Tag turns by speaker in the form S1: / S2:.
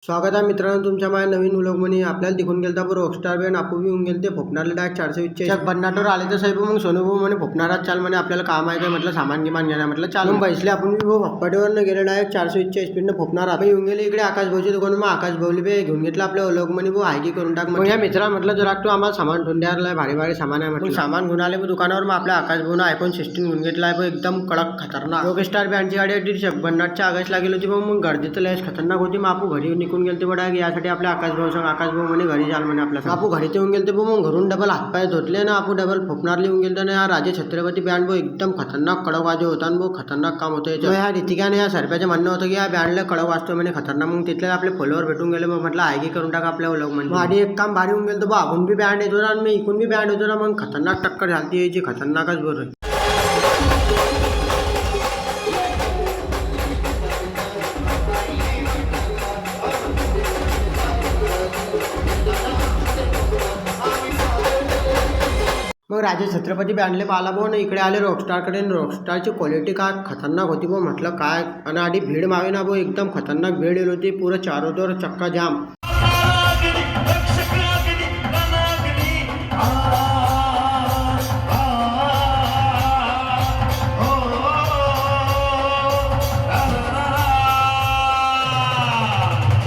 S1: स्वागत आहे मित्रांनो तुमच्या माझ्या नवीन व्लॉगमध्ये. आपल्याला दिखून गेलता पण रॉकस्टार बँड आपू बी होऊन गेले ते फोपणारला डायरेक्ट 420 बन्नाटवर आले तर साहेब मग सोनूभाऊ म्हणे फोपणारात चाल म्हणे आपल्याला काम आहे काय म्हटलं सामान गिमान घेणार म्हटलं चालून बैसले आपण बी भाऊ भप्पाटीवरनं गेले डायरेक्ट 420 स्पीडनं फोपणार आपण येऊन गेले इकडे आकाश भाऊच्या दुकान. मग आकाश भाऊली बी घेऊन घेतलं आपल्या व्लॉगमध्ये भाऊ हायकी करून टाक. मग या मित्रा म्हटलं जरा तू आम्हाला सामान ठेवून द्यायला भारी भारी सामान आहे म्हटलं. सामान घेऊन आले मग दुकानावर. मग आपल्या आकाश भाऊनं iPhone 16 घेऊन घेतला आहे एकदम कडक खतरनाक. रॉकस्टार बँडची गाडी बन्नाटच्या आकाशला गेली होती. मग गर्दीचं लयच खतरनाक होती. मग आपण घरी निघून गेले बडा यासाठी आपल्या आकाश भाऊ सांग. आकाश भाऊ म्हणे घरी जाल म्हणे आपल्या. आपू घरी येऊन गेले मग घरून डबल हातपाय धुतले ना आपण डबल फोपणारला येऊन गेलो ना. राजे छत्रपती बँड भाऊ एकदम खतरनाक कडक वाजे होता आणि भाऊ खतरनाक काम होतं याच्या. ह्या रितिकाने या सरप्याचं म्हणणं होतं की या बँडला कडक वाजतो म्हणे खतरनाक. मग तिथले आपले फॉलोअर भेटून गेले. मग म्हटलं हायकी करून टाका आपल्या व्लॉग मध्ये. आधी एक काम भारी होऊन गेलं तर आपण बी बँड येतो ना आणि मी इकून बी बँड होतो ना. मग खतरनाक टक्कर झालती याची खतरनाकच बरं. मग राजे छत्रपती बँडले पाहिला भाऊ ना इकडे आले रॉकस्टारकडे. रॉकस्टारची क्वालिटी काय खतरनाक होती भाऊ म्हटलं काय. आणि आधी भीड मावे ना भाऊ एकदम खतरनाक भीड येईल होती. पुरं चारोतर चक्का जाम.